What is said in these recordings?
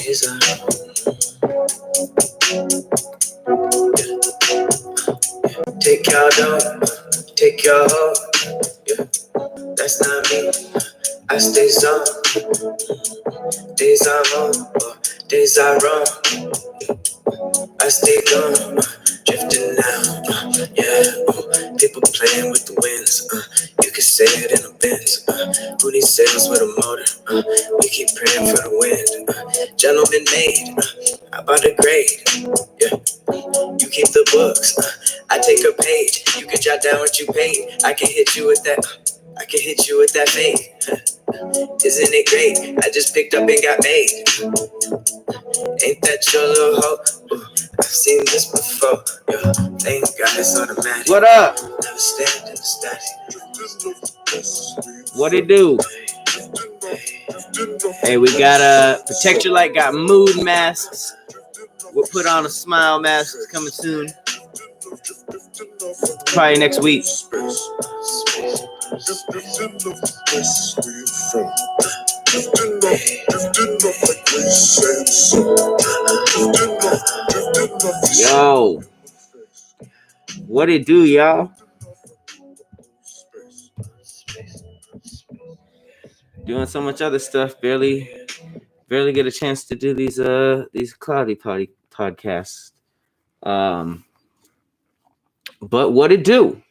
days are take your dog, take your hoe. Yeah, that's not me. I stay zone. Days are wrong, days are wrong. I stay gone, drifting now. Yeah, people playing with the winds. You can say it in a Benz. Who needs sails with a motor? We keep praying for the wind. Gentlemen made. How about a grade? Yeah, you keep the books. I take a page. You can jot down what you paid. I can hit you with that. I can hit you with that fade. Isn't it great? I just picked up and got made. Ain't that your little hoe? I've seen this before. Yo, thank God it's automatic. What up? Never stand in the static. What it do? Hey, we got Protect Your Light, got mood masks. We'll put on a smile mask. It's coming soon. Probably next week. Yo, what it do, y'all? Doing so much other stuff, barely get a chance to do these cloudy party podcasts. But what it do?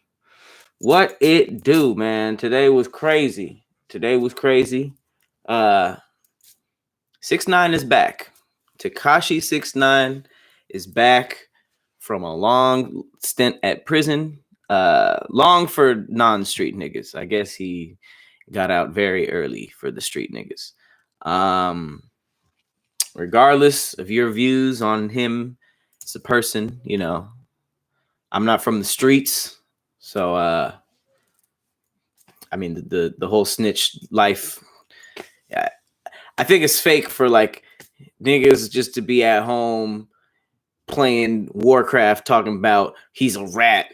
What it do, man? Today was crazy. 6ix9ine is back. Tekashi 6ix9ine is back from a long stint at prison. Long for non-street niggas. I guess he got out very early for the street niggas. Regardless of your views on him as a person, you know, I'm not from the streets, so I mean the whole snitch life. Yeah, I think it's fake for like niggas just to be at home playing Warcraft, talking about he's a rat.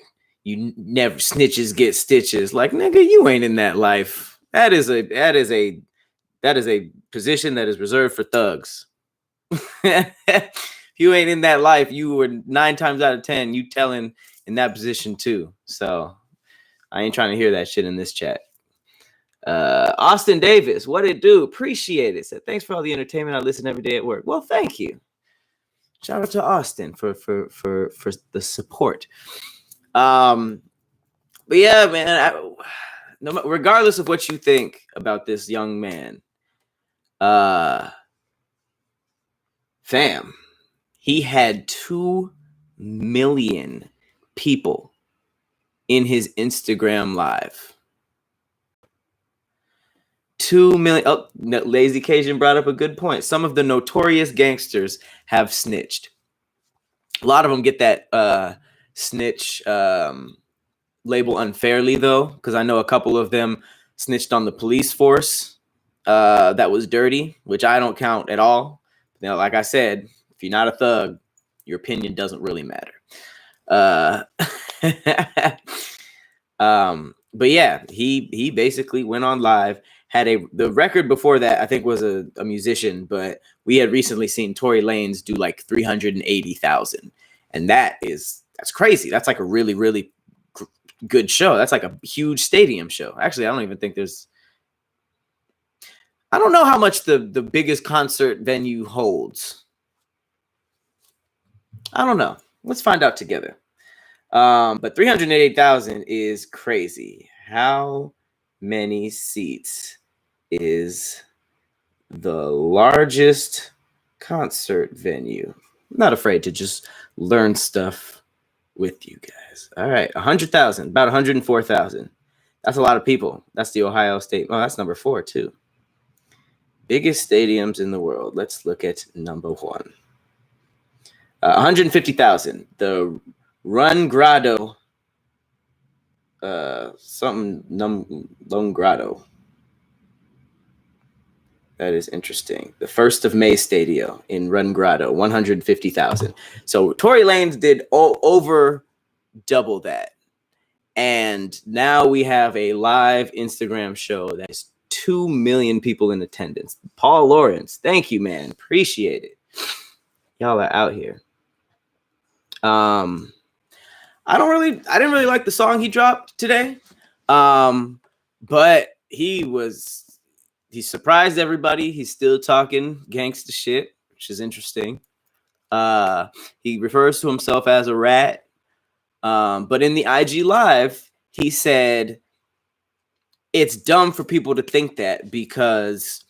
You never snitches get stitches. Like, nigga, you ain't in that life. That is a position that is reserved for thugs. If you ain't in that life, you were 9 times out of 10 you telling in that position too. So I ain't trying to hear that shit in this chat. Austin Davis, what it do? Appreciate it. Said thanks for all the entertainment. I listen every day at work. Well, thank you. Shout out to Austin for the support. But yeah, man. Regardless of what you think about this young man, fam, he had 2 million people in his Instagram live. 2 million. Oh, Lazy Cajun brought up a good point. Some of the notorious gangsters have snitched. A lot of them get that snitch label unfairly, though, because I know a couple of them snitched on the police force that was dirty, which I don't count at all. You know, like I said, if you're not a thug, your opinion doesn't really matter. But yeah, he basically went on live. Had the record before that, I think, was a musician, but we had recently seen Tory Lanez do like 380,000, and that's crazy. That's like a really, really good show. That's like a huge stadium show. Actually, I don't even think I don't know how much the biggest concert venue holds. I don't know. Let's find out together. But 388,000 is crazy. How many seats is the largest concert venue? I'm not afraid to just learn stuff with you guys. All right, 100,000, about 104,000. That's a lot of people. That's the Ohio State. Oh, that's number 4 too. Biggest stadiums in the world. Let's look at number 1. 150,000. The Run Grotto. Lone Grotto. That is interesting. The 1st of May Stadium in Run Grotto, 150,000. So Tory Lanez did over double that. And now we have a live Instagram show that's 2 million people in attendance. Paul Lawrence, thank you, man. Appreciate it. Y'all are out here. I didn't really like the song he dropped today. But he surprised everybody. He's still talking gangsta shit, which is interesting. He refers to himself as a rat. But in the IG live, he said it's dumb for people to think that because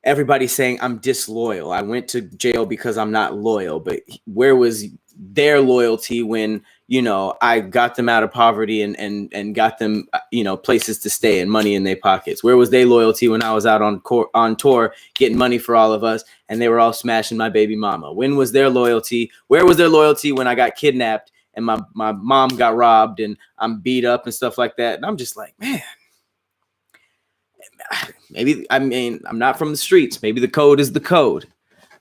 everybody's saying I'm disloyal. I went to jail because I'm not loyal. But where was their loyalty when, you know, I got them out of poverty and got them, you know, places to stay and money in their pockets? Where was their loyalty when I was out on tour getting money for all of us and they were all smashing my baby mama? When was their loyalty? Where was their loyalty when I got kidnapped and my mom got robbed and I'm beat up and stuff like that? And I'm just like, man, maybe, I mean, I'm not from the streets. Maybe the code is the code.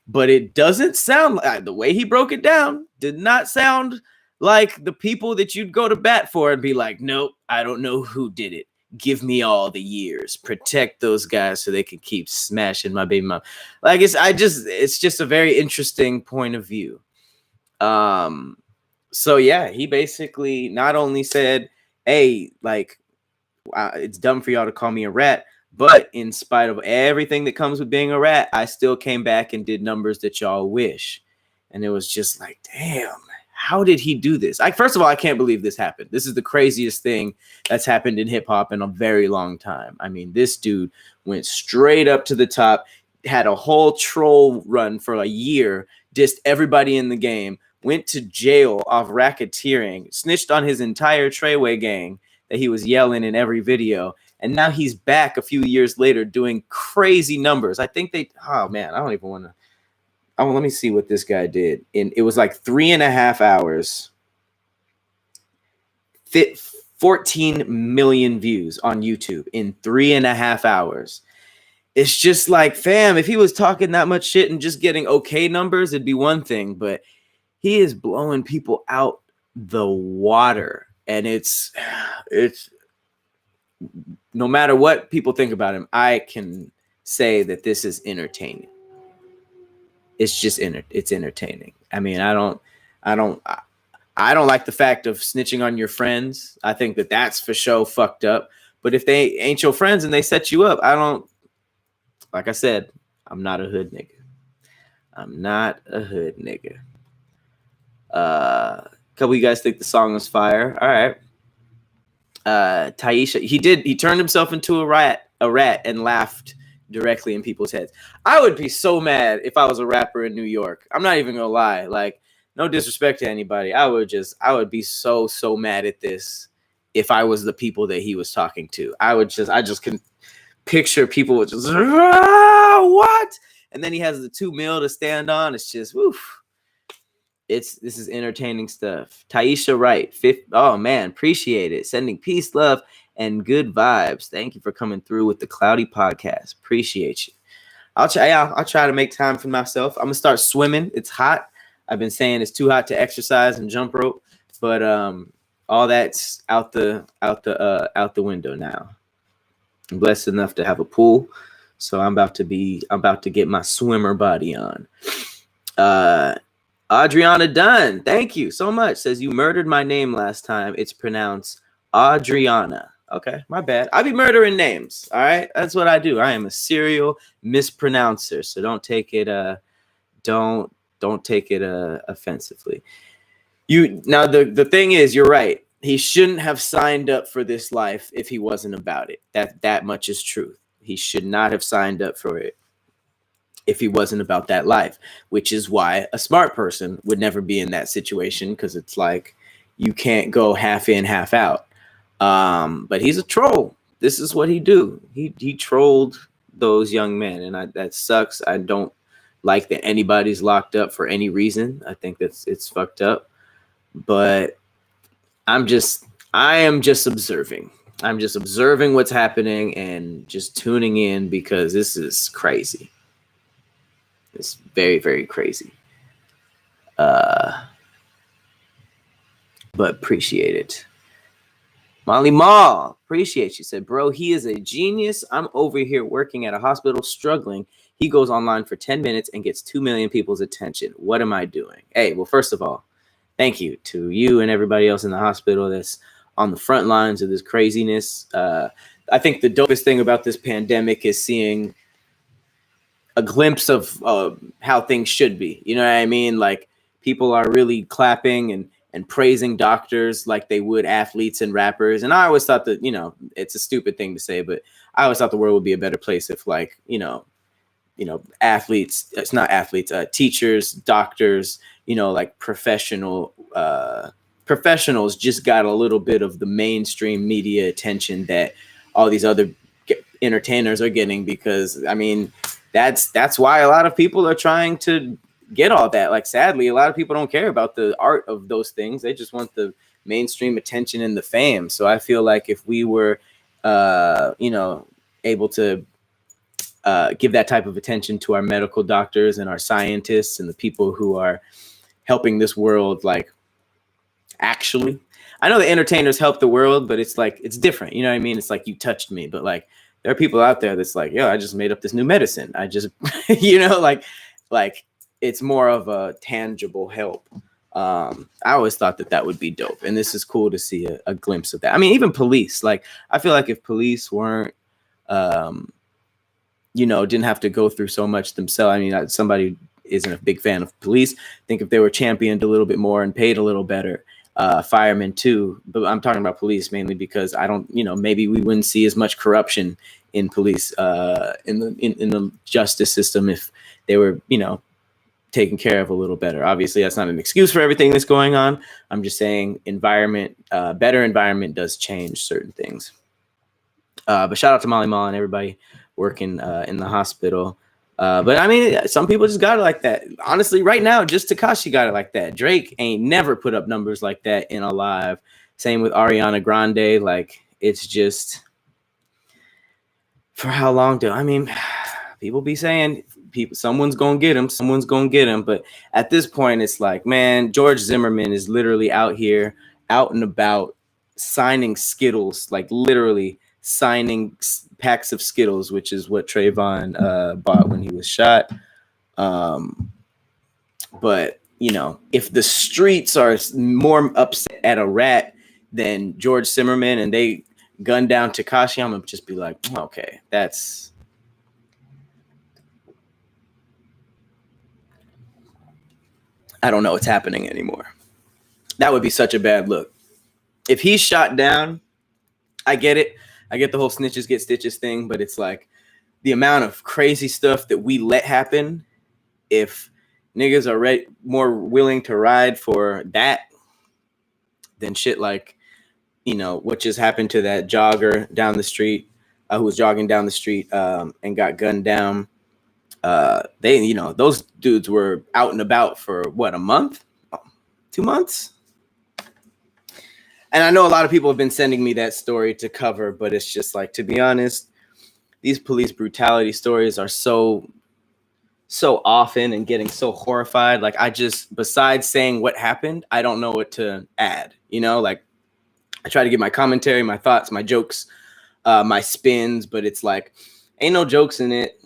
But it doesn't sound like, the way he broke it down did not sound like the people that you'd go to bat for and be like, nope, I don't know who did it. Give me all the years. Protect those guys so they can keep smashing my baby mom. Like, it's just a very interesting point of view. So yeah, he basically not only said, hey, like, it's dumb for y'all to call me a rat, but in spite of everything that comes with being a rat, I still came back and did numbers that y'all wish. And it was just like, damn, how did he do this? First of all, I can't believe this happened. This is the craziest thing that's happened in hip hop in a very long time. I mean, this dude went straight up to the top, had a whole troll run for a year, dissed everybody in the game, went to jail off racketeering, snitched on his entire Treyway gang that he was yelling in every video. And now he's back a few years later doing crazy numbers. I think oh man, I don't even want to. Oh, let me see what this guy did. It was like 3.5 hours. 14 million views on YouTube in 3.5 hours. It's just like, fam, if he was talking that much shit and just getting okay numbers, it'd be one thing. But he is blowing people out the water. And it's no matter what people think about him, I can say that this is entertaining. It's just it's entertaining. I mean, I don't like the fact of snitching on your friends. I think that that's for sure fucked up. But if they ain't your friends and they set you up, like I said, I'm not a hood nigga. I'm not a hood nigga. Couple of you guys think the song was fire. All right. Taisha, he turned himself into a rat and laughed directly in people's heads. I would be so mad if I was a rapper in New York. I'm not even gonna lie. Like, no disrespect to anybody. I would be so mad at this if I was the people that he was talking to. I just can picture people with just what? And then he has the 2 mil to stand on. It's just woof. This is entertaining stuff. Taisha Wright, oh man, appreciate it. Sending peace, love, and good vibes. Thank you for coming through with the Cloudy Podcast. Appreciate you. I'll try to make time for myself. I'm gonna start swimming. It's hot. I've been saying it's too hot to exercise and jump rope, but all that's out the window now. I'm blessed enough to have a pool, so I'm about to get my swimmer body on. Adriana Dunn, thank you so much. Says you murdered my name last time. It's pronounced Adriana. Okay, my bad. I be murdering names. All right, that's what I do. I am a serial mispronouncer. So don't take it offensively. Now the thing is, you're right. He shouldn't have signed up for this life if he wasn't about it. That much is truth. He should not have signed up for it if he wasn't about that life, which is why a smart person would never be in that situation, because it's like you can't go half in, half out. But he's a troll. This is what he do. He trolled those young men, and that sucks. I don't like that anybody's locked up for any reason. I think it's fucked up. But I am just observing. I'm just observing what's happening and just tuning in because this is crazy. It's very, very crazy. But appreciate it. Molly Mall, appreciate you. Said, bro, he is a genius. I'm over here working at a hospital struggling. He goes online for 10 minutes and gets 2 million people's attention. What am I doing? Hey, well, first of all, thank you to you and everybody else in the hospital that's on the front lines of this craziness. I think the dopest thing about this pandemic is seeing a glimpse of how things should be. You know what I mean? Like, people are really clapping and praising doctors like they would athletes and rappers. And I always thought that, it's a stupid thing to say, but I always thought the world would be a better place if, like, athletes, it's not athletes, teachers, doctors, like professionals just got a little bit of the mainstream media attention that all these other entertainers are getting, because I mean, that's why a lot of people are trying to get all that. Like, sadly, a lot of people don't care about the art of those things. They just want the mainstream attention and the fame. So I feel like if we were able to give that type of attention to our medical doctors and our scientists and the people who are helping this world, like, actually, I know the entertainers help the world, but it's like, it's different. You know what I mean? It's like, you touched me, but like, there are people out there that's like, yo, I just made up this new medicine. I just, like it's more of a tangible help. I always thought that would be dope. And this is cool to see a glimpse of that. I mean, even police, like, I feel like if police weren't, didn't have to go through so much themselves. I mean, somebody isn't a big fan of police. I think if they were championed a little bit more and paid a little better, firemen too, but I'm talking about police mainly because I don't, maybe we wouldn't see as much corruption in police, in the justice system if they were, taken care of a little better. Obviously, that's not an excuse for everything that's going on. I'm just saying better environment does change certain things. But shout out to Molly Mall and everybody working in the hospital. But I mean, some people just got it like that. Honestly, right now, just Tekashi got it like that. Drake ain't never put up numbers like that in a live. Same with Ariana Grande. Like, it's just, for how long do I mean? People be saying someone's gonna get him, but at this point, it's like, man, George Zimmerman is literally out here, out and about, signing Skittles, like literally signing packs of Skittles, which is what Trayvon bought when he was shot. But if the streets are more upset at a rat than George Zimmerman and they gun down Tekashi, I'm gonna just be like, okay, I don't know what's happening anymore. That would be such a bad look. If he's shot down, I get it. I get the whole snitches get stitches thing, but it's like the amount of crazy stuff that we let happen. If niggas are more willing to ride for that than shit like, what just happened to that jogger down the street, who was jogging down the street and got gunned down. They, those dudes were out and about for what, a month, 2 months? And I know a lot of people have been sending me that story to cover, but it's just like, to be honest, these police brutality stories are so often and getting so horrified. Like, besides saying what happened, I don't know what to add, like, I try to get my commentary, my thoughts, my jokes, my spins, but it's like, ain't no jokes in it,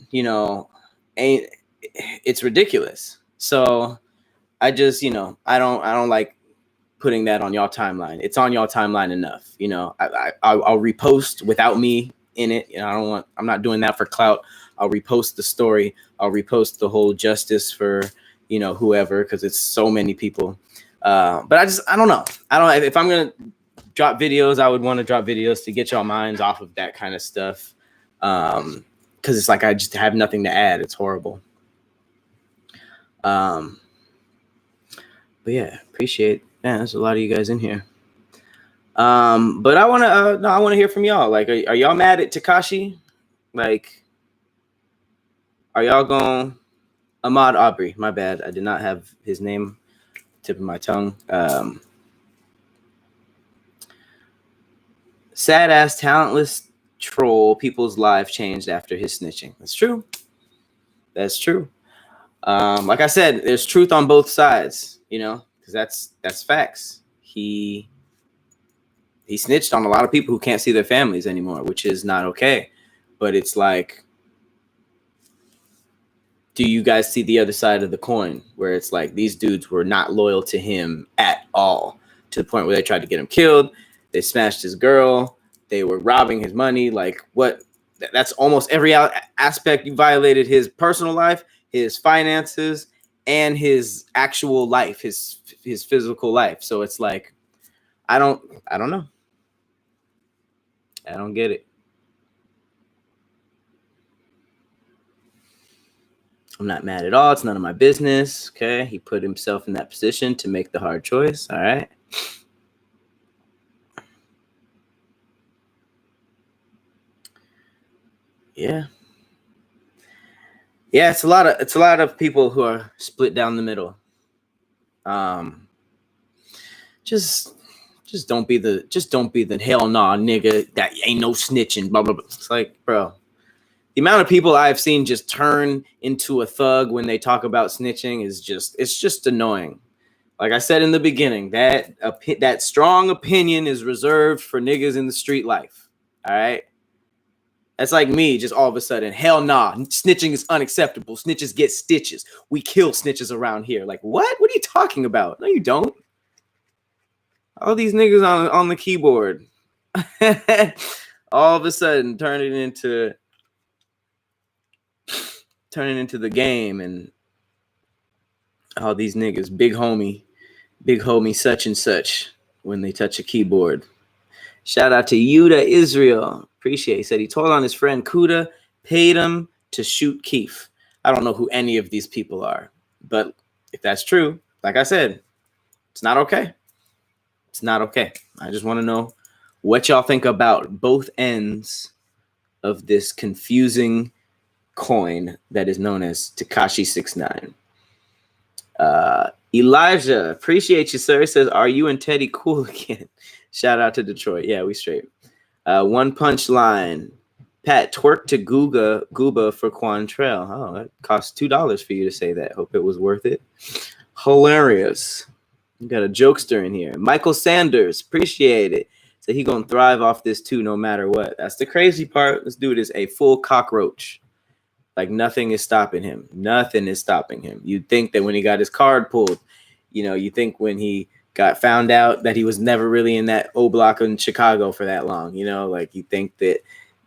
it's ridiculous. So I just, I don't like putting that on y'all timeline. It's on y'all timeline enough. I'll repost without me in it. I'm not doing that for clout. I'll repost the story. I'll repost the whole justice for, whoever, because it's so many people. But I don't know. If I'm going to drop videos, I would want to drop videos to get y'all minds off of that kind of stuff. Because it's like, I just have nothing to add. It's horrible. But yeah, appreciate. Man, there's a lot of you guys in here. But I want to hear from y'all. Like, are y'all mad at Tekashi? Like, are y'all going? Ahmaud Arbery, my bad. I did not have his name tip of my tongue. Sad ass, talentless troll. People's lives changed after his snitching. That's true. That's true. Like I said, there's truth on both sides. Because that's facts. He he snitched on a lot of people who can't see their families anymore, which is not okay. But it's like, do you guys see the other side of the coin where it's like these dudes were not loyal to him at all, to the point where they tried to get him killed, they smashed his girl, they were robbing his money? Like, what? That's almost every aspect. You violated his personal life, his finances, and his actual life, his physical life. So it's like, I don't know. I don't get it. I'm not mad at all. It's none of my business. Okay. He put himself in that position to make the hard choice. All right. Yeah. Yeah, it's a lot of people who are split down the middle. Just don't be the hell nah nigga that ain't no snitching, blah blah blah. It's like, bro, the amount of people I've seen just turn into a thug when they talk about snitching is just annoying. Like I said in the beginning, that strong opinion is reserved for niggas in the street life. All right. That's like me just all of a sudden, hell nah, snitching is unacceptable. Snitches get stitches. We kill snitches around here. Like, what? What are you talking about? No, you don't. All these niggas on the keyboard. All of a sudden turning into the game, and all these niggas, big homie such and such, when they touch a keyboard. Shout out to Yuda Israel. Appreciate it. He said he told on his friend Kuda, paid him to shoot Keith. I don't know who any of these people are, but if that's true, like I said, it's not okay. It's not okay. I just want to know what y'all think about both ends of this confusing coin that is known as Tekashi 69. Elijah, appreciate you, sir. Says, are you and Teddy cool again? Shout out to Detroit. Yeah, we straight. One punch line. Pat, twerk to Gooba for Quantrell. Oh, that cost $2 for you to say that. Hope it was worth it. Hilarious. You got a jokester in here. Michael Sanders, appreciate it. So he gonna thrive off this too, no matter what. That's the crazy part. This dude is a full cockroach. Like nothing is stopping him. Nothing is stopping him. You'd think that when he got his card pulled, you think when he got found out that he was never really in that O block in Chicago for that long, like you think that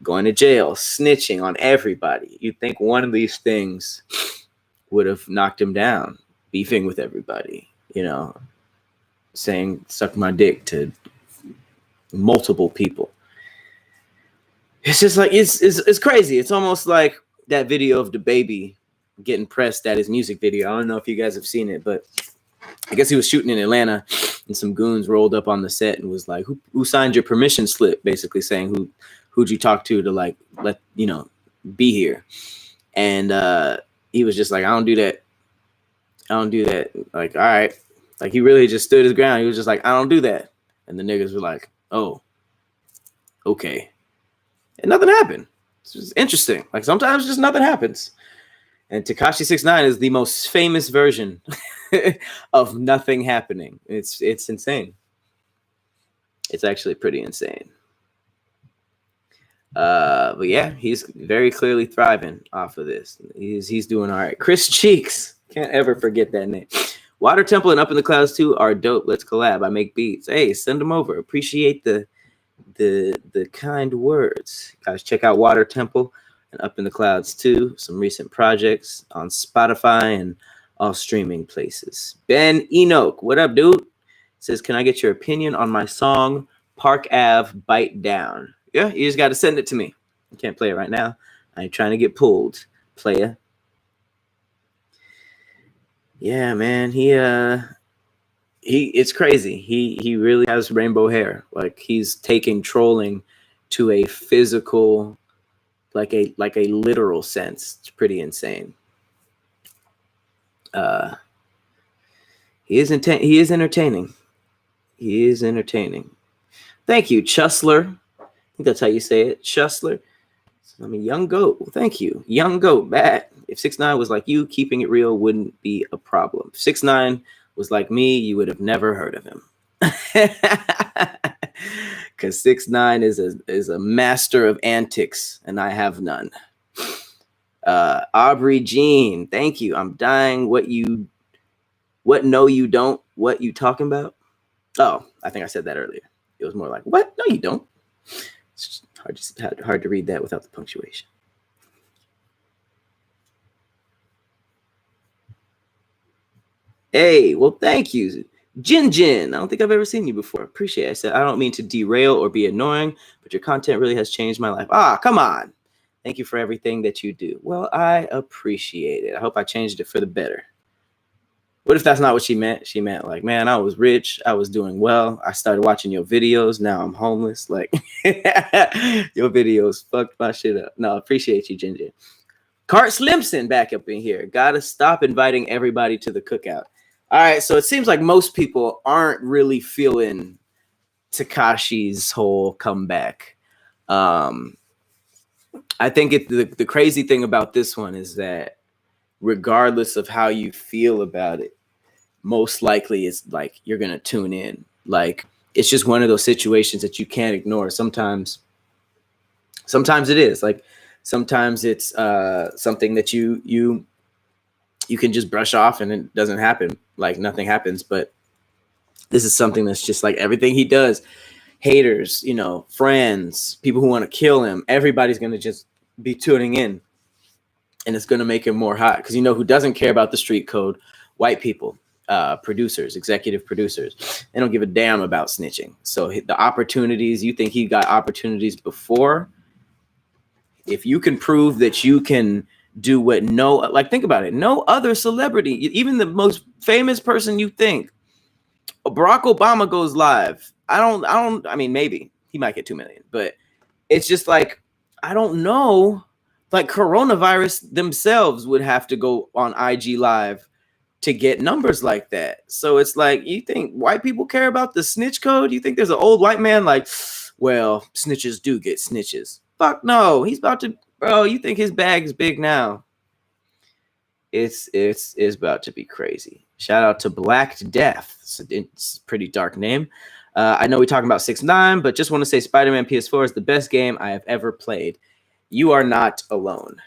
going to jail, snitching on everybody, you think one of these things would have knocked him down, beefing with everybody, saying suck my dick to multiple people. It's just like, it's crazy. It's almost like that video of the baby getting pressed at his music video. I don't know if you guys have seen it, but I guess he was shooting in Atlanta and some goons rolled up on the set and was like, who signed your permission slip? Basically saying who'd you talk to like, let, be here. And he was just like, I don't do that. Like, all right. Like he really just stood his ground. He was just like, I don't do that. And the niggas were like, oh, okay. And nothing happened. It's just interesting. Like sometimes just nothing happens. And Tekashi 69 is the most famous version of nothing happening. It's insane. It's actually pretty insane. But yeah, he's very clearly thriving off of this. He's doing all right. Chris Cheeks, can't ever forget that name. Water Temple and Up in the Clouds 2 are dope. Let's collab. I make beats. Hey, send them over. Appreciate the kind words. Guys, check out Water Temple and Up in the Clouds 2. Some recent projects on Spotify and all streaming places. Ben Enoch, what up, dude? Says, can I get your opinion on my song Park Ave Bite Down? Yeah, you just got to send it to me. I can't play it right now. I ain't trying to get pulled, playa. Yeah, man, it's crazy. He really has rainbow hair. Like he's taking trolling to a physical, like a literal sense. It's pretty insane. He is entertaining. He is entertaining. Thank you, Chusler. I think that's how you say it, Chusler. I'm a young goat. Well, thank you, young goat. Bad. If 6ix9ine was like you, keeping it real wouldn't be a problem. If 6ix9ine was like me, you would have never heard of him. Because 6ix9ine is a master of antics, and I have none. Aubrey Jean, thank you. I'm dying. What no you don't, what you talking about? Oh, I think I said that earlier. It was more like, what? No, you don't. It's hard to read that without the punctuation. Hey, well, thank you. Jin. I don't think I've ever seen you before. Appreciate it. I said, I don't mean to derail or be annoying, but your content really has changed my life. Ah, come on. Thank you for everything that you do. Well, I appreciate it. I hope I changed it for the better. What if that's not what she meant? She meant like, man, I was rich. I was doing well. I started watching your videos. Now I'm homeless. Like, your videos fucked my shit up. No, appreciate you, Ginger. Cart Slimson back up in here. Gotta stop inviting everybody to the cookout. All right, so it seems like most people aren't really feeling Tekashi's whole comeback. I think the crazy thing about this one is that regardless of how you feel about it, most likely it's like you're gonna tune in. Like it's just one of those situations that you can't ignore. Sometimes it is like sometimes it's something that you can just brush off and it doesn't happen, like nothing happens. But this is something that's just like everything he does. Haters, friends, people who want to kill him, everybody's gonna just be tuning in, and it's gonna make him more hot. Because who doesn't care about the street code? White people. Producers, executive producers, they don't give a damn about snitching. So the opportunities, you think he got opportunities before? If you can prove that you can do what think about it, no other celebrity, even the most famous person you think, Barack Obama goes live. I mean, maybe he might get 2 million, but it's just like, I don't know, like coronavirus themselves would have to go on IG live to get numbers like that. So it's like, you think white people care about the snitch code? You think there's an old white man like, well, snitches do get snitches? Fuck no. He's about to, bro, you think his bag is big now? It's about to be crazy. Shout out to Black Death. It's a pretty dark name. I know we're talking about 6ix9ine, but just want to say Spider-Man PS4 is the best game I have ever played. You are not alone.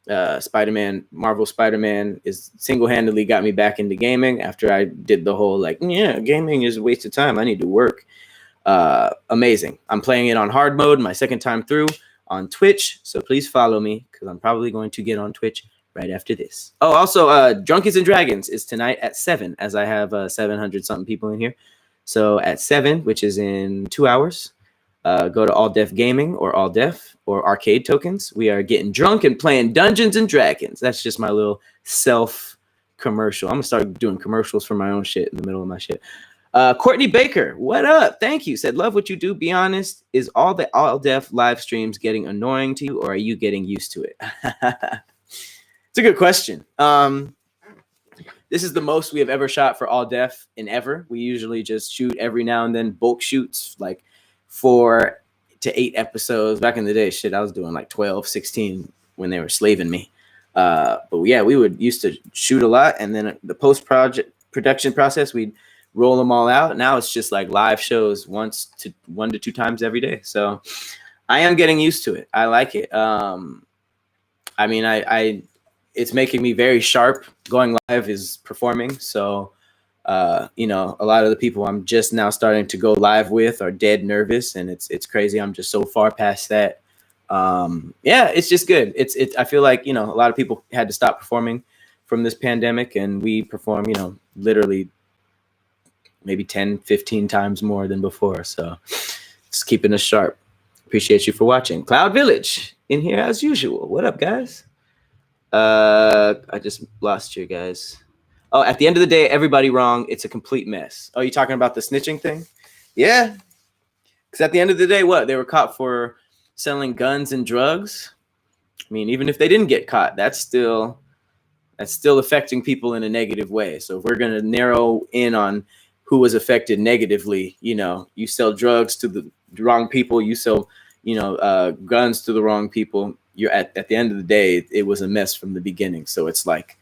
Marvel Spider-Man is single-handedly got me back into gaming after I did the whole gaming is a waste of time. I need to work. Amazing. I'm playing it on hard mode my second time through on Twitch. So please follow me because I'm probably going to get on Twitch right after this. Oh, also, Drunkies and Dragons is tonight at 7, as I have 700 something people in here. So at 7, which is in 2 hours, go to All Def Gaming or All Def or Arcade Tokens. We are getting drunk and playing Dungeons and Dragons. That's just my little self commercial. I'm gonna start doing commercials for my own shit in the middle of my shit. Courtney Baker, what up? Thank you. Said, love what you do. Be honest, is all the All Def live streams getting annoying to you, or are you getting used to it? It's a good question. This is the most we have ever shot for All Def in ever. We usually just shoot every now and then bulk shoots, like 4 to 8 episodes. Back in the day, shit, I was doing like 12, 16 when they were slaving me. But yeah, we would used to shoot a lot, and then the production process, we'd roll them all out. Now it's just like live shows 1 to 2 times every day. So I am getting used to it. I like it. I mean, it's making me very sharp. Going live is performing. So, a lot of the people I'm just now starting to go live with are dead nervous, and it's crazy. I'm just so far past that. Yeah, it's just good. I feel like, a lot of people had to stop performing from this pandemic, and we perform, literally maybe 10, 15 times more than before. So it's keeping us sharp. Appreciate you for watching. Cloud Village in here as usual. What up, guys? I just lost you guys. Oh, at the end of the day, everybody wrong. It's a complete mess. Oh, you talking about the snitching thing? Yeah. Because at the end of the day, what? They were caught for selling guns and drugs. I mean, even if they didn't get caught, that's still affecting people in a negative way. So if we're going to narrow in on who was affected negatively, you sell drugs to the wrong people, you sell, guns to the wrong people. You're at the end of the day, it was a mess from the beginning. So it's like,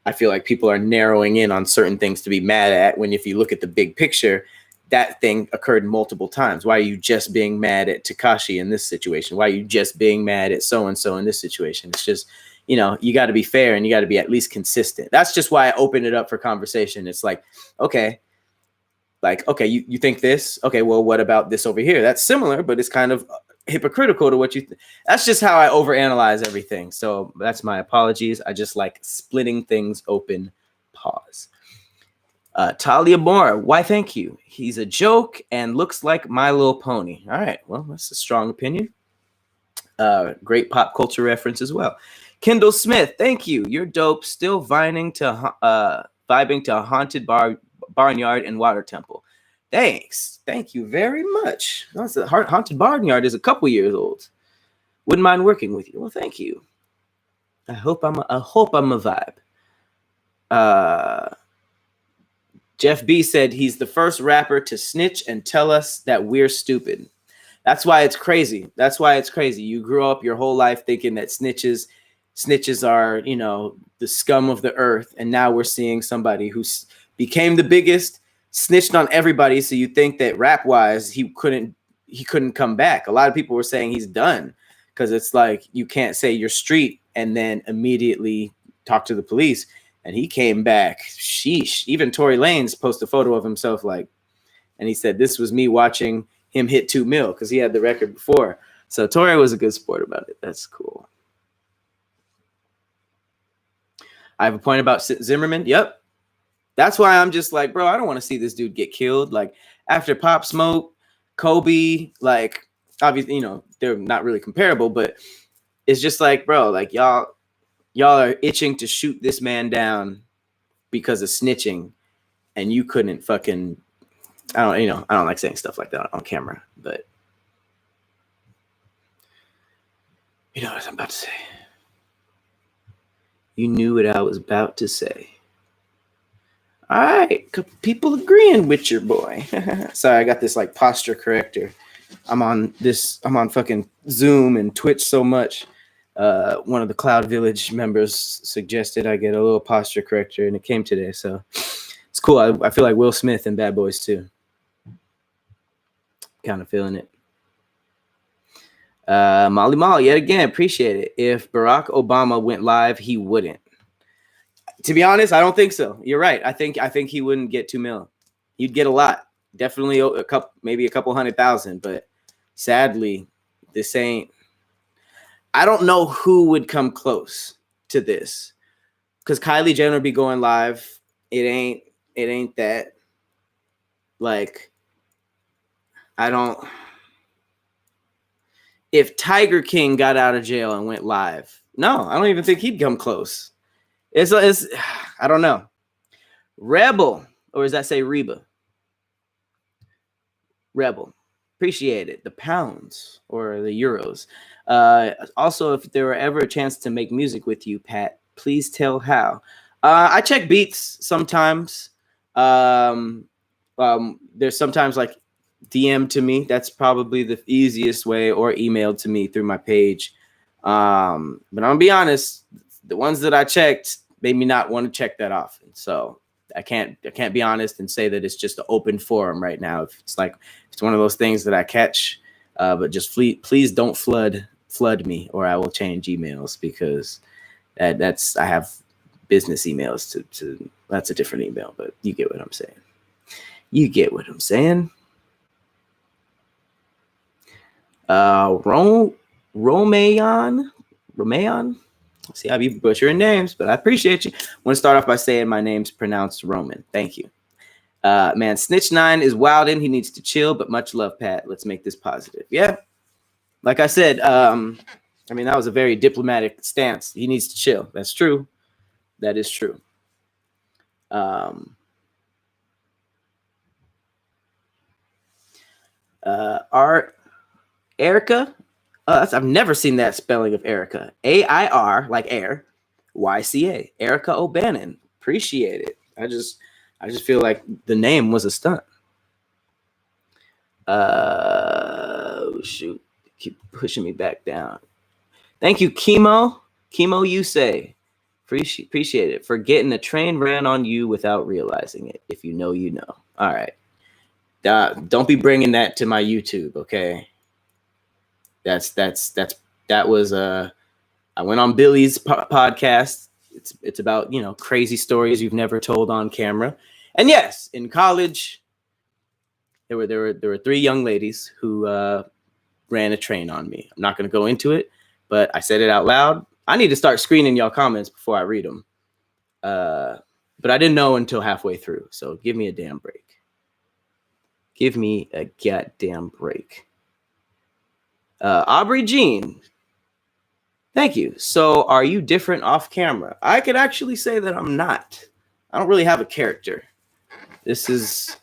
I feel like people are narrowing in on certain things to be mad at, when if you look at the big picture, that thing occurred multiple times. Why are you just being mad at Tekashi in this situation? Why are you just being mad at so-and-so in this situation? It's just, you know, you got to be fair and you got to be at least consistent. That's just why I open it up for conversation. It's like, okay, you think this? Okay, well, what about this over here? That's similar, but it's kind of hypocritical to what you that's just how I overanalyze everything. So that's my apologies. I just like splitting things open. Pause. Talia Moore, why thank you. He's a joke and looks like My Little Pony. All right, well, that's a strong opinion. Great pop culture reference as well. Kendall Smith, thank you. You're dope. Still vibing to Haunted Barnyard and Water Temple. Thanks. Thank you very much. Haunted Barnyard is a couple years old. Wouldn't mind working with you. Well, thank you. I hope I'm a vibe. Jeff B said he's the first rapper to snitch and tell us that we're stupid. That's why it's crazy. You grew up your whole life thinking that snitches are, you know, the scum of the earth. And now we're seeing somebody who became the biggest, snitched on everybody. So you think that rap wise, he couldn't come back. A lot of people were saying he's done because it's like, you can't say you're street and then immediately talk to the police. And he came back. Sheesh. Even Tory Lanez posted a photo of himself and he said, this was me watching him hit 2 mil because he had the record before. So Tory was a good sport about it. That's cool. I have a point about Zimmerman. Yep. That's why I'm just like, bro, I don't want to see this dude get killed. Like after Pop Smoke, Kobe, like obviously, you know, they're not really comparable, but it's just like, bro, like y'all are itching to shoot this man down because of snitching, and you couldn't fucking. I don't like saying stuff like that on camera, but you know what I'm about to say. You knew what I was about to say. All right, couple people agreeing with your boy. Sorry, I got this like posture corrector. I'm on fucking Zoom and Twitch so much. One of the Cloud Village members suggested I get a little posture corrector, and it came today, so it's cool. I feel like Will Smith in Bad Boys 2. Kind of feeling it. Molly Mall, yet again, appreciate it. If Barack Obama went live, he wouldn't. To be honest, I don't think so. You're right. I think he wouldn't get 2 mil. He'd get a lot. Definitely maybe a couple 100,000, but sadly, this ain't. I don't know who would come close to this, because Kylie Jenner would be going live. It ain't that. Like, if Tiger King got out of jail and went live, no, I don't even think he'd come close. It's I don't know. Rebel, or does that say Reba? Rebel. Appreciate it. The pounds or the euros. Also, if there were ever a chance to make music with you, Pat, please tell how. I check beats sometimes. There's sometimes like DM to me. That's probably the easiest way, or emailed to me through my page. But I'm gonna be honest, the ones that I checked made me not want to check that often. So I can't be honest and say that it's just an open forum right now. If it's one of those things that I catch, but just please don't flood me, or I will change emails, because that's I have business emails to that's a different email, but you get what I'm saying. Romayon. See, I be butchering names, but I appreciate you. I want to start off by saying my name's pronounced Roman. Thank you. Man, Snitch 9 is wildin'. He needs to chill, but much love, Pat. Let's make this positive. Yeah. Like I said, that was a very diplomatic stance. He needs to chill. That's true. That is true. Erica. I've never seen that spelling of Erica. AIR, like air, YCA. Erica O'Bannon. Appreciate it. I just feel like the name was a stunt. Shoot. Keep pushing me back down. Thank you, Chemo. Chemo, you say. Appreciate it. For getting a train ran on you without realizing it. If you know, you know. All right. Don't be bringing that to my YouTube, okay? That was I went on Billy's podcast. It's about, you know, crazy stories you've never told on camera. And yes, in college, there were 3 young ladies who ran a train on me. I'm not going to go into it, but I said it out loud. I need to start screening y'all comments before I read them. But I didn't know until halfway through. So give me a damn break. Give me a goddamn break. Aubrey Jean, thank you. So are you different off camera? I could actually say that I'm not. I don't really have a character. This is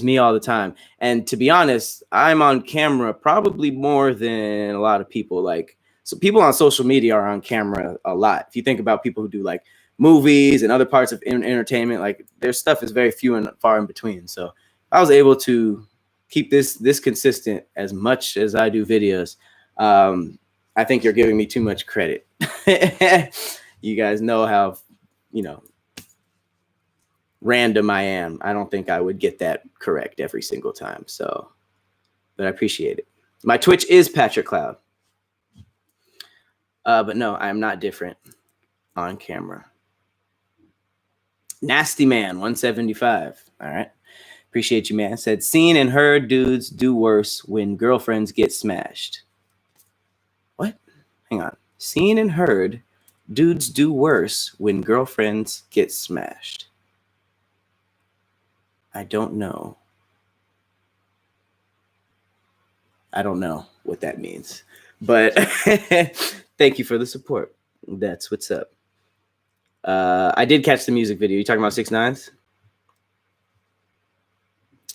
me all the time. And to be honest, I'm on camera probably more than a lot of people. Like, so people on social media are on camera a lot. If you think about people who do like movies and other parts of entertainment, like their stuff is very few and far in between. So I was able to keep this consistent as much as I do videos. I think you're giving me too much credit. You guys know how, you know, random I am. I don't think I would get that correct every single time. So, but I appreciate it. My Twitch is Patrick Cloud. But no, I am not different on camera. Nasty Man 175. All right. Appreciate you, man. Said, seen and heard dudes do worse when girlfriends get smashed. What? Hang on. Seen and heard dudes do worse when girlfriends get smashed. I don't know. I don't know what that means. But thank you for the support. That's what's up. I did catch the music video. You talking about 6ix9ine?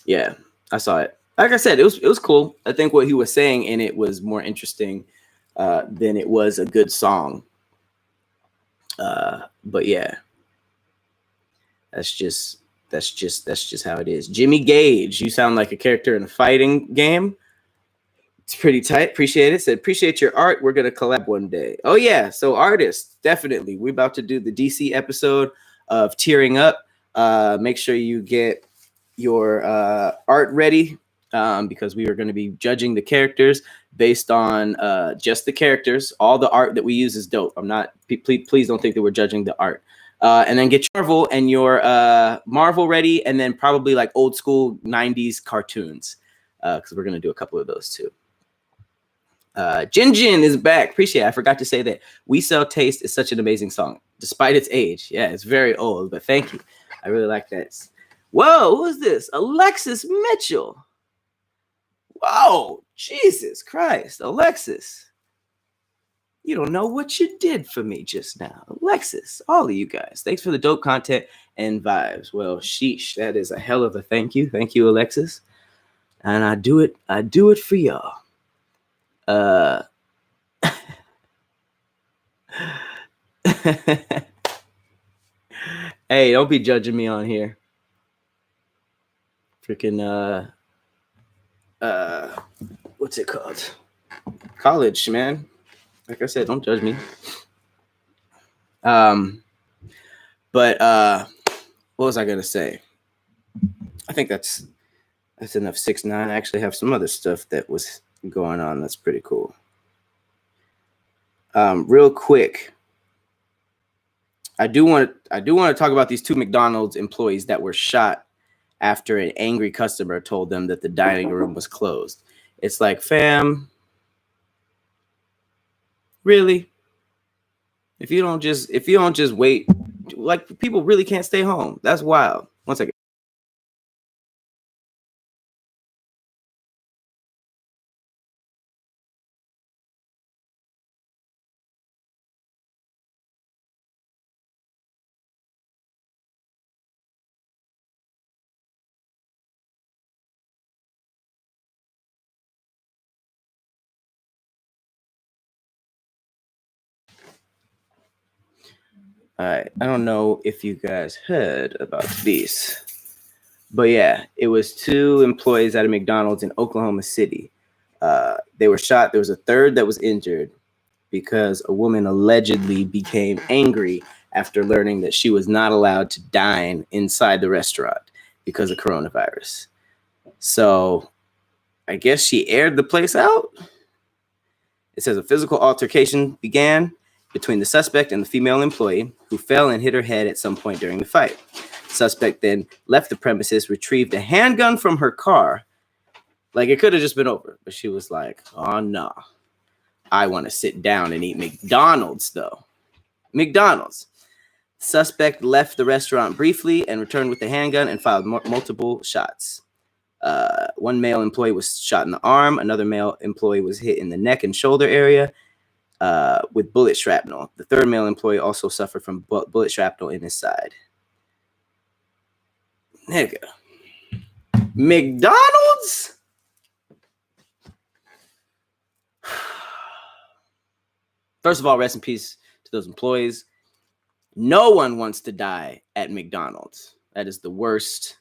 Yeah, I saw it. Like I said, it was cool. I think what he was saying in it was more interesting than it was a good song. But yeah, that's just how it is. Jimmy Gage, you sound like a character in a fighting game. It's pretty tight. Appreciate it. Said, appreciate your art. We're going to collab one day. Oh, yeah. So artists, definitely. We're about to do the DC episode of Tearing Up. Make sure you get your art ready because we are going to be judging the characters based on just the characters. All the art that we use is dope. I'm not, please don't think that we're judging the art. And then get your Marvel and your Marvel ready, and then probably like old school 90s cartoons because we're going to do a couple of those too. Jin is back. Appreciate it. I forgot to say that We Sell Taste is such an amazing song, despite its age. Yeah, it's very old, but thank you. I really like that. Whoa, who is this? Alexis Mitchell. Whoa, Jesus Christ. Alexis. You don't know what you did for me just now. Alexis, all of you guys, thanks for the dope content and vibes. Well, sheesh, that is a hell of a thank you. Thank you, Alexis. And I do it for y'all. Hey, don't be judging me on here. Freaking what's it called? College, man. Like I said, don't judge me. But what was I gonna say? I think that's enough. 6ix9ine. I actually have some other stuff that was going on that's pretty cool. Real quick, I do want to talk about these 2 McDonald's employees that were shot after an angry customer told them that the dining room was closed. It's like, fam, really? If you don't just wait, like people really can't stay home. That's wild. One second. All right. I don't know if you guys heard about this, but yeah, it was 2 employees at a McDonald's in Oklahoma City. They were shot. There was a third that was injured because a woman allegedly became angry after learning that she was not allowed to dine inside the restaurant because of coronavirus. So I guess she aired the place out. It says a physical altercation began between the suspect and the female employee, who fell and hit her head at some point during the fight. Suspect then left the premises, retrieved a handgun from her car. Like, it could have just been over, but she was like, oh no, I want to sit down and eat McDonald's though. McDonald's. Suspect left the restaurant briefly and returned with the handgun and fired multiple shots. One male employee was shot in the arm. Another male employee was hit in the neck and shoulder area with bullet shrapnel. The third male employee also suffered from bullet shrapnel in his side. Nigga. McDonald's? First of all, rest in peace to those employees. No one wants to die at McDonald's. That is the worst.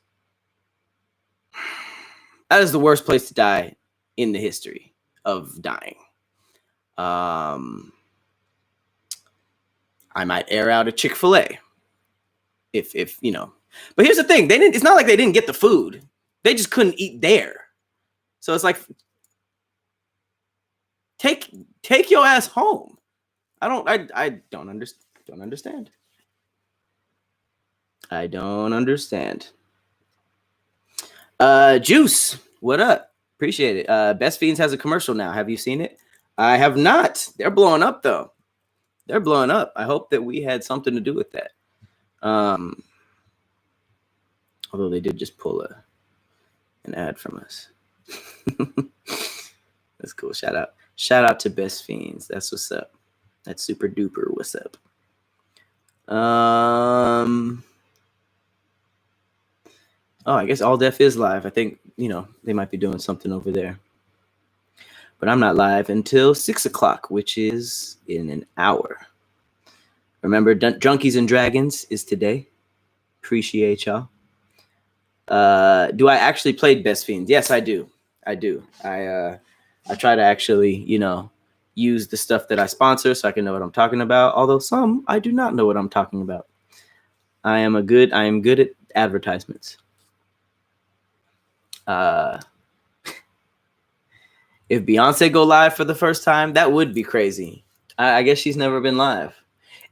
That is the worst place to die in the history of dying. I might air out a Chick-fil-A. If you know. But here's the thing. It's not like they didn't get the food. They just couldn't eat there. So it's like, take your ass home. I don't understand. I don't understand. Juice, what up? Appreciate it. Best Fiends has a commercial now. Have you seen it? I have not. They're blowing up though. They're blowing up. I hope that we had something to do with that. Although they did just pull an ad from us. That's cool. Shout out to Best Fiends. That's what's up. That's super duper. What's up? Oh, I guess All Def is live. I think, they might be doing something over there. But I'm not live until 6 o'clock, which is in an hour. Remember, Drunkies and Dragons is today. Appreciate y'all. Do I actually play Best Fiends? Yes, I do. I try to actually, use the stuff that I sponsor so I can know what I'm talking about. Although some I do not know what I'm talking about. I am good at advertisements. If Beyonce go live for the first time, that would be crazy. I guess she's never been live.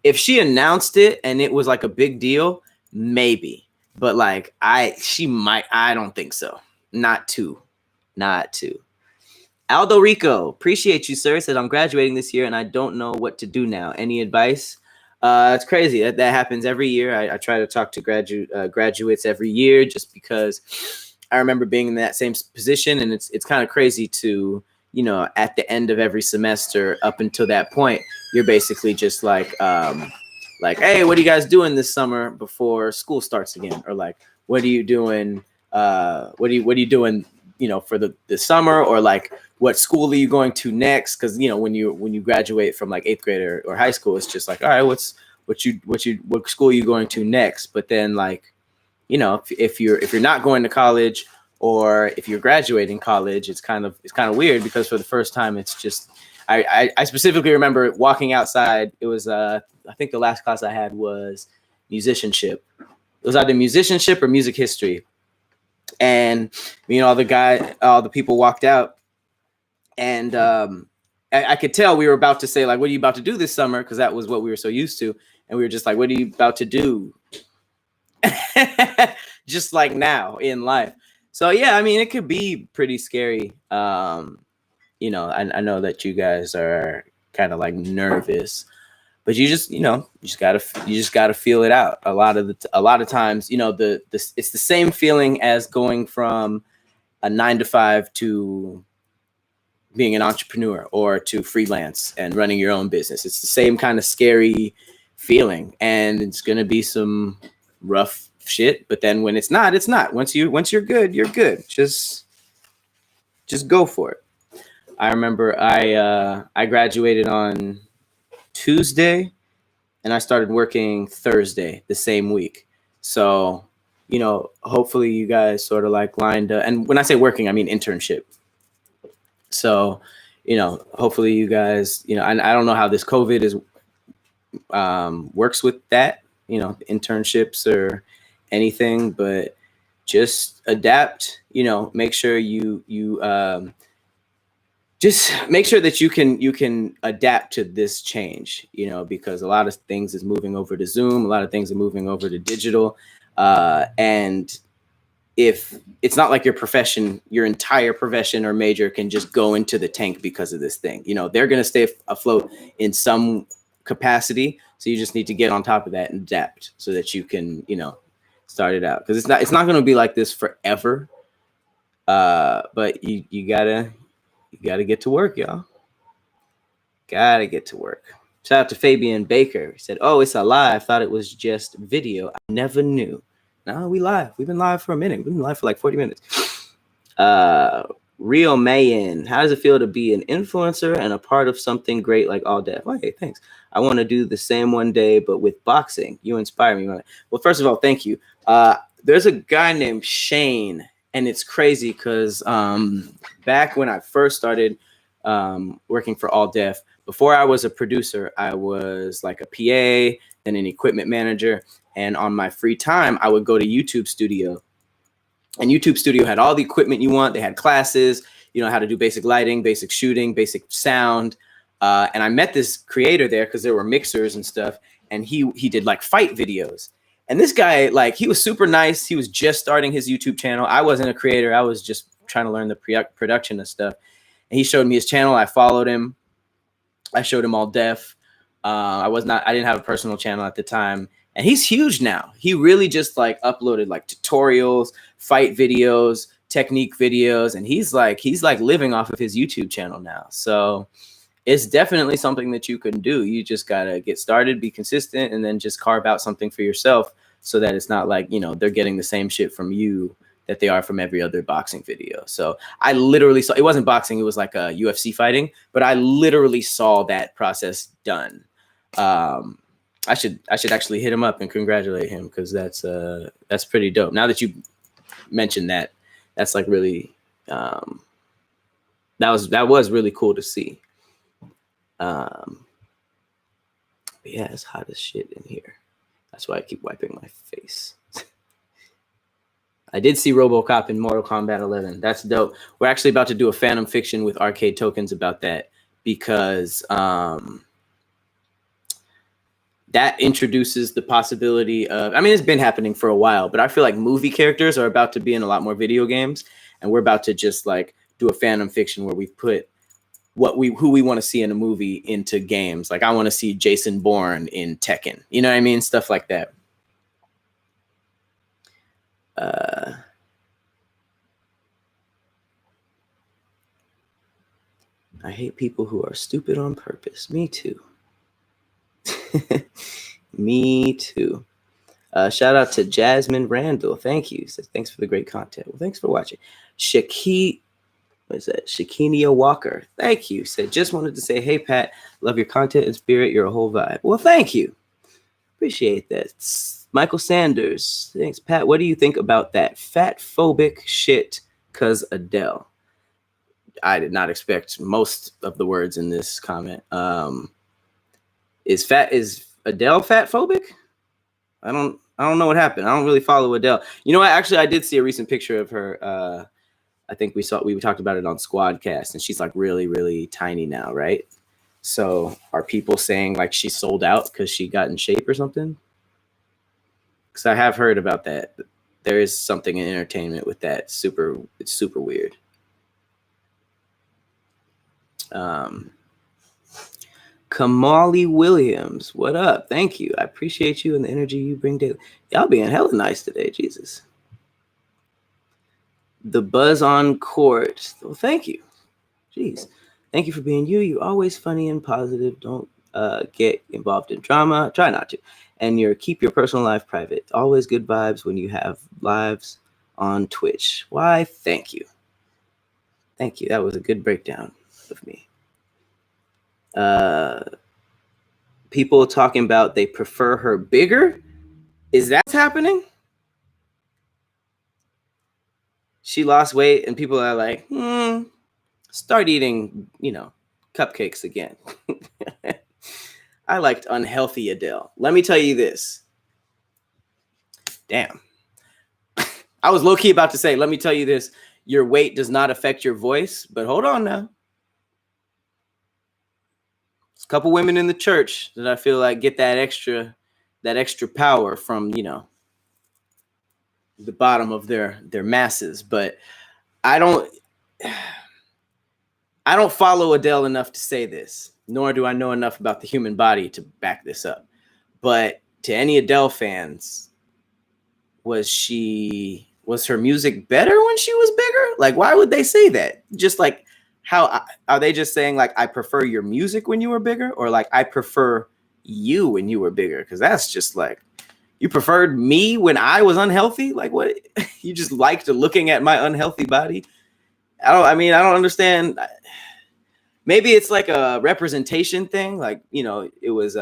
If she announced it and it was like a big deal, maybe. But like I don't think so. Not too. Aldo Rico, appreciate you, sir. Said I'm graduating this year and I don't know what to do now. Any advice? It's crazy. That happens every year. I try to talk to graduates every year just because I remember being in that same position, and it's kind of crazy to, at the end of every semester up until that point, you're basically just like, hey, what are you guys doing this summer before school starts again? Or like, what are you doing? What are you doing? For the summer, or like, what school are you going to next? Because when you graduate from like 8th grade or high school, it's just like, all right, what school are you going to next? But then like, if you're not going to college, or if you're graduating college, it's kind of weird, because for the first time, it's just I specifically remember walking outside. It was I think the last class I had was musicianship. It was either musicianship or music history. And all the people walked out, and I could tell we were about to say like, what are you about to do this summer? Because that was what we were so used to. And we were just like, what are you about to do? Just like now in life. So yeah, I mean, it could be pretty scary. I know that you guys are kind of like nervous, but you just gotta feel it out. A lot of times, it's the same feeling as going from a 9-to-5 to being an entrepreneur, or to freelance and running your own business. It's the same kind of scary feeling, and it's gonna be some rough shit. But then when it's not, it's not. Once you're good, you're good. Just go for it. I remember I graduated on Tuesday, and I started working Thursday the same week. So, hopefully you guys sort of like lined up. And when I say working, I mean internship. So, hopefully you guys, I don't know how this COVID is works with that, internships or anything, but just adapt. Make sure you just make sure that you can adapt to this change, because a lot of things is moving over to Zoom, a lot of things are moving over to digital, and if it's not like your entire profession or major can just go into the tank because of this thing. They're going to stay afloat in some capacity, so you just need to get on top of that and adapt so that you can start it out, because it's not going to be like this forever, but you gotta get to work, y'all. Gotta get to work. Shout out to Fabian Baker. He said, "Oh, it's a lie. I thought it was just video. I never knew." No, we live. We've been live for a minute. We've been live for like 40 minutes. Rio Mayan, how does it feel to be an influencer and a part of something great like All Deaf? Oh, hey, thanks. I want to do the same one day, but with boxing. You inspire me. Well, first of all, thank you. There's a guy named Shane, and it's crazy because back when I first started working for All Deaf, before I was a producer, I was like a PA, then an equipment manager. And on my free time, I would go to YouTube Studio. And YouTube Studio had all the equipment you want. They had classes, how to do basic lighting, basic shooting, basic sound. And I met this creator there because there were mixers and stuff. And he did like fight videos. And this guy, like, he was super nice. He was just starting his YouTube channel. I wasn't a creator. I was just trying to learn the production of stuff. And he showed me his channel. I followed him. I showed him All Deaf. I didn't have a personal channel at the time. And he's huge now. He really just like uploaded like tutorials, fight videos, technique videos. And he's like living off of his YouTube channel now. So it's definitely something that you can do. You just got to get started, be consistent, and then just carve out something for yourself so that it's not like, they're getting the same shit from you that they are from every other boxing video. So I literally saw, it wasn't boxing, it was like a UFC fighting, but I literally saw that process done. I should actually hit him up and congratulate him, because that's pretty dope. Now that you mentioned that, that's like really that was really cool to see. Yeah, it's hot as shit in here. That's why I keep wiping my face. I did see RoboCop in Mortal Kombat 11. That's dope. We're actually about to do a Phantom Fiction with Arcade Tokens about that, because that introduces the possibility of, it's been happening for a while, but I feel like movie characters are about to be in a lot more video games, and we're about to just like do a Phantom Fiction where we put who we want to see in a movie into games. Like, I want to see Jason Bourne in Tekken. You know what I mean? Stuff like that. I hate people who are stupid on purpose. Me too. Me too. Shout out to Jasmine Randall. Thank you. Says, thanks for the great content. Well, thanks for watching. Shakinia Walker. Thank you. Said, just wanted to say, hey, Pat, love your content and spirit. You're a whole vibe. Well, thank you. Appreciate that. Michael Sanders. Thanks, Pat. What do you think about that fat phobic shit? Cause Adele. I did not expect most of the words in this comment. Is Adele fat phobic? I don't know what happened. I don't really follow Adele. You know what? Actually, I did see a recent picture of her. I think we talked about it on Squadcast, and she's like really, really tiny now, right? So are people saying like she sold out because she got in shape or something? Because I have heard about that. There is something in entertainment with that. It's super weird. Kamali Williams, what up? Thank you. I appreciate you and the energy you bring daily. Y'all being hella nice today, Jesus. The buzz on court. Well, thank you. Jeez. Thank you for being you. You're always funny and positive. Don't get involved in drama. Try not to. And keep your personal life private. Always good vibes when you have lives on Twitch. Why? Thank you. Thank you. That was a good breakdown of me. People talking about they prefer her bigger. Is that happening? She lost weight and people are like, start eating, cupcakes again. I liked unhealthy Adele. Let me tell you this. Damn. I was low-key about to say, let me tell you this, your weight does not affect your voice, but hold on now. There's a couple women in the church that I feel like get that extra power from, you know, the bottom of their masses. But I don't follow Adele enough to say this, nor do I know enough about the human body to back this up. But to any Adele fans, was her music better when she was bigger? Like, why would they say that? Just like, how are they just saying like, I prefer your music when you were bigger, or like, I prefer you when you were bigger? Because that's just like, you preferred me when I was unhealthy? Like, what? You just liked looking at my unhealthy body? I don't understand. Maybe it's like a representation thing. Like, you know, it was,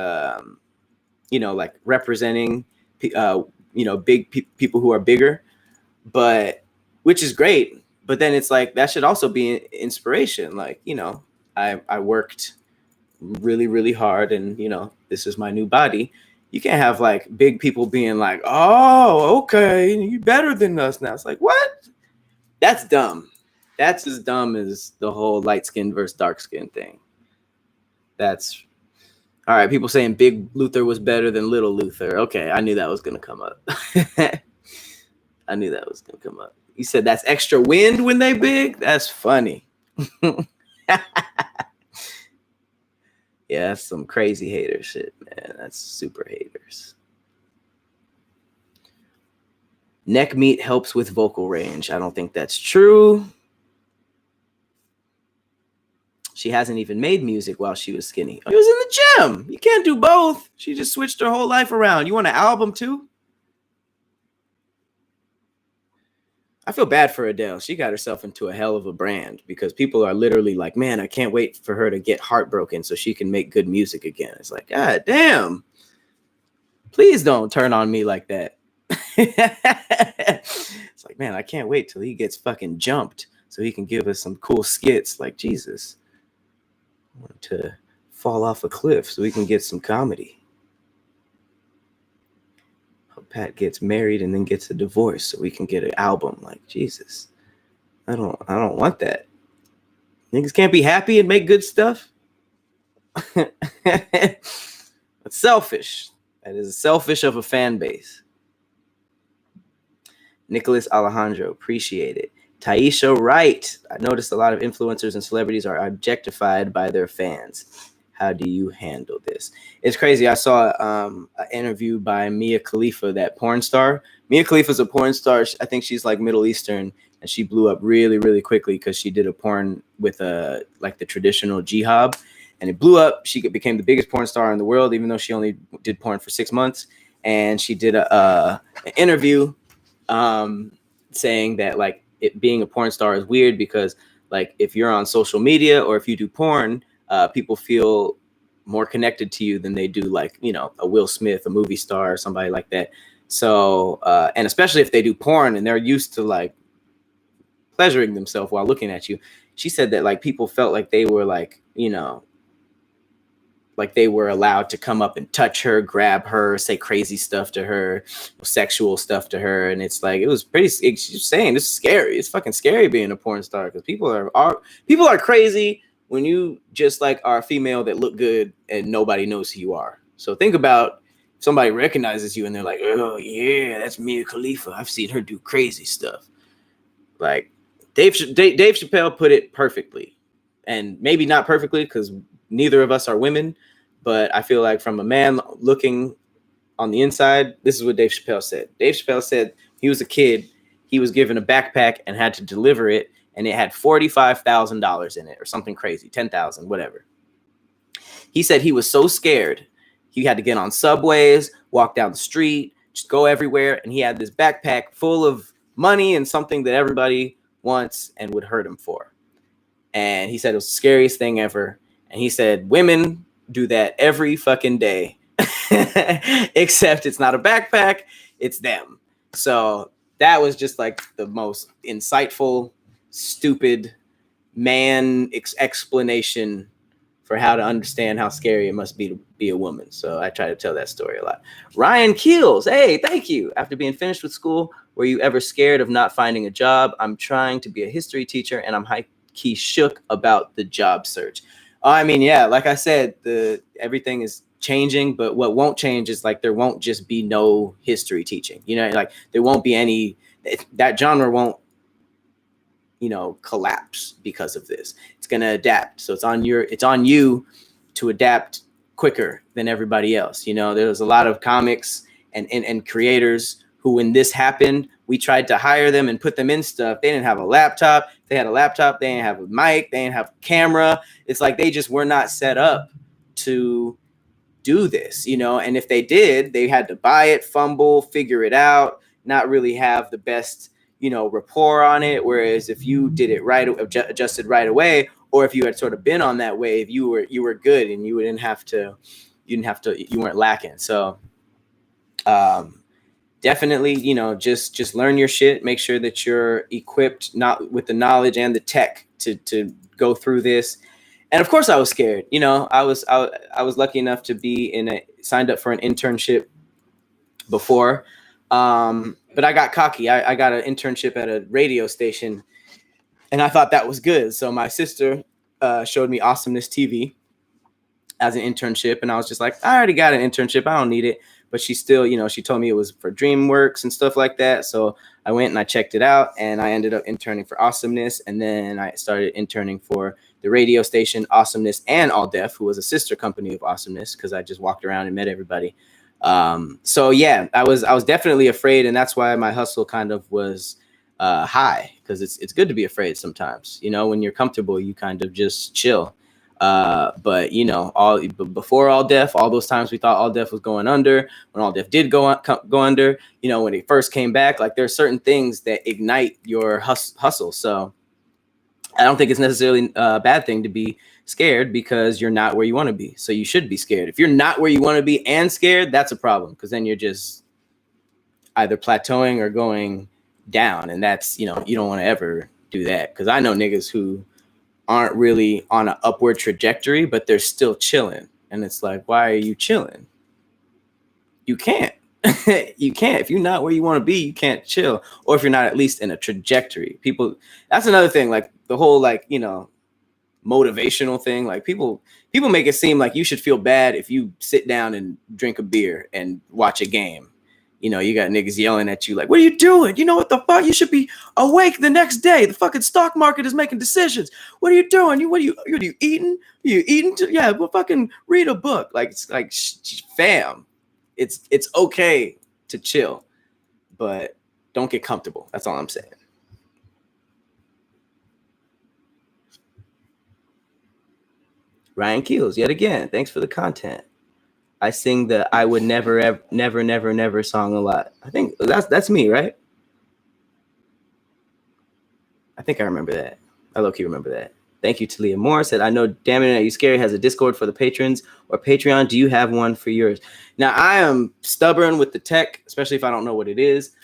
you know, like representing, you know, people who are bigger, but which is great. But then it's like, that should also be an inspiration. Like, you know, I worked really, really hard, and, you know, this is my new body. You can't have like big people being like, oh, okay, you're better than us now. It's like, what? That's dumb. That's as dumb as the whole light skin versus dark skin thing. That's all right. People saying Big Luther was better than Little Luther. Okay, I knew that was gonna come up. I knew that was gonna come up. You said that's extra wind when they big? That's funny. Yeah, that's some crazy hater shit, man. That's super haters. Neck meat helps with vocal range. I don't think that's true. She hasn't even made music while she was skinny. She was in the gym. You can't do both. She just switched her whole life around. You want an album too? I feel bad for Adele. She got herself into a hell of a brand, because people are literally like, man, I can't wait for her to get heartbroken so she can make good music again. It's like, God damn. Please don't turn on me like that. It's like, man, I can't wait till he gets fucking jumped so he can give us some cool skits. Like, Jesus. I want to fall off a cliff so we can get some comedy. Pat gets married and then gets a divorce so we can get an album. Like, Jesus, I don't want that. Niggas can't be happy and make good stuff. That's selfish. That is selfish of a fan base. Nicholas Alejandro, appreciate it. Taisha Wright, I noticed a lot of influencers and celebrities are objectified by their fans. How do you handle this? It's crazy. I saw an interview by Mia Khalifa, that porn star. Mia Khalifa's a porn star. I think she's like Middle Eastern, and she blew up really, really quickly because she did a porn with like the traditional jihad, and it blew up. She became the biggest porn star in the world, even though she only did porn for 6 months. And she did an interview saying that like it being a porn star is weird because like if you're on social media or if you do porn, people feel more connected to you than they do like, you know, a Will Smith, a movie star, or somebody like that. So, and especially if they do porn and they're used to like pleasuring themselves while looking at you. She said that like people felt like they were like, you know, like they were allowed to come up and touch her, grab her, say crazy stuff to her, sexual stuff to her. And it's like, it was pretty, she's saying this is scary. It's fucking scary being a porn star because people are crazy when you just like are a female that look good and nobody knows who you are. So think about somebody recognizes you and they're like, oh yeah, that's Mia Khalifa. I've seen her do crazy stuff. Like Dave Chappelle put it perfectly, and maybe not perfectly because neither of us are women, but I feel like from a man looking on the inside, this is what Dave Chappelle said. Dave Chappelle said he was a kid. He was given a backpack and had to deliver it, and it had $45,000 in it or something crazy, 10,000, whatever. He said he was so scared. He had to get on subways, walk down the street, just go everywhere, and he had this backpack full of money and something that everybody wants and would hurt him for. And he said it was the scariest thing ever. And he said, women do that every fucking day, except it's not a backpack, it's them. So that was just like the most insightful, stupid man explanation for how to understand how scary it must be to be a woman. So I try to tell that story a lot. Ryan Keels, hey, thank you. After being finished with school, were you ever scared of not finding a job? I'm trying to be a history teacher, and I'm high key shook about the job search. I mean, yeah, like I said, everything is changing, but what won't change is like there won't just be no history teaching. You know, like there won't be any, that genre won't, collapse because of this. It's going to adapt. So it's on you to adapt quicker than everybody else. There's a lot of comics and creators who, when this happened, we tried to hire them and put them in stuff. They didn't have a laptop. They had a laptop. They didn't have a mic. They didn't have a camera. It's like they just were not set up to do this, and if they did, they had to buy it, fumble, figure it out, not really have the best, rapport on it. Whereas if you did it right, adjusted right away, or if you had sort of been on that wave, you were good and you weren't lacking. So, definitely, just learn your shit, make sure that you're equipped, not with the knowledge and the tech to go through this. And of course I was scared. I was lucky enough to be signed up for an internship before. But I got cocky. I got an internship at a radio station and I thought that was good. So my sister showed me Awesomeness TV as an internship. And I was just like, I already got an internship. I don't need it. But she still, she told me it was for DreamWorks and stuff like that. So I went and I checked it out and I ended up interning for Awesomeness. And then I started interning for the radio station Awesomeness and All Def, who was a sister company of Awesomeness, because I just walked around and met everybody. So yeah, I was definitely afraid. And that's why my hustle kind of was high, because it's good to be afraid sometimes. When you're comfortable, you kind of just chill. But before All Def, all those times we thought All Def was going under, when All Def did go under, when it first came back, like there's certain things that ignite your hustle. So I don't think it's necessarily a bad thing to be scared, because you're not where you want to be. So you should be scared. If you're not where you want to be and scared, that's a problem, because then you're just either plateauing or going down. And that's, you don't want to ever do that. Because I know niggas who aren't really on an upward trajectory, but they're still chilling. And it's like, why are you chilling? You can't. You can't. If you're not where you want to be, you can't chill. Or if you're not at least in a trajectory. People, that's another thing, like the whole, like, motivational thing. Like people make it seem like you should feel bad if you sit down and drink a beer and watch a game. You got niggas yelling at you like, what are you doing? You know what the fuck? You should be awake the next day. The fucking stock market is making decisions. What are you doing? What are you eating? You eating? Yeah, well, fucking read a book. Like, it's like, fam, it's okay to chill, but don't get comfortable. That's all I'm saying. Ryan Keels, yet again, thanks for the content. I sing the I would never song a lot. I think that's me, right? I think I remember that. I low-key remember that. Thank you, Talia Moore. Said, I know Damn It, Are You Scary has a Discord for the patrons or Patreon. Do you have one for yours? Now, I am stubborn with the tech, especially if I don't know what it is.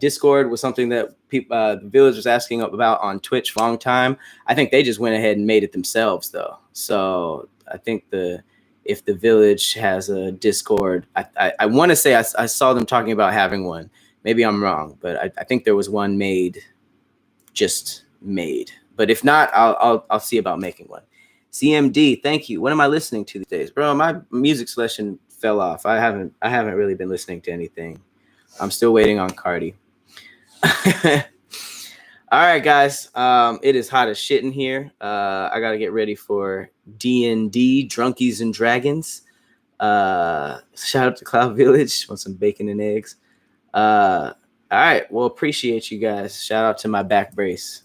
Discord was something that the Village was asking about on Twitch for a long time. I think they just went ahead and made it themselves, though. So I think if the Village has a Discord, I want to say I saw them talking about having one. Maybe I'm wrong, but I think there was one just made. But if not, I'll see about making one. CMD, thank you. What am I listening to these days, bro? My music selection fell off. I haven't really been listening to anything. I'm still waiting on Cardi. All right, guys. It is hot as shit in here. I gotta get ready for D&D, Drunkies and Dragons. Shout out to Cloud Village. Want some bacon and eggs. All right. Well, appreciate you guys. Shout out to my back brace.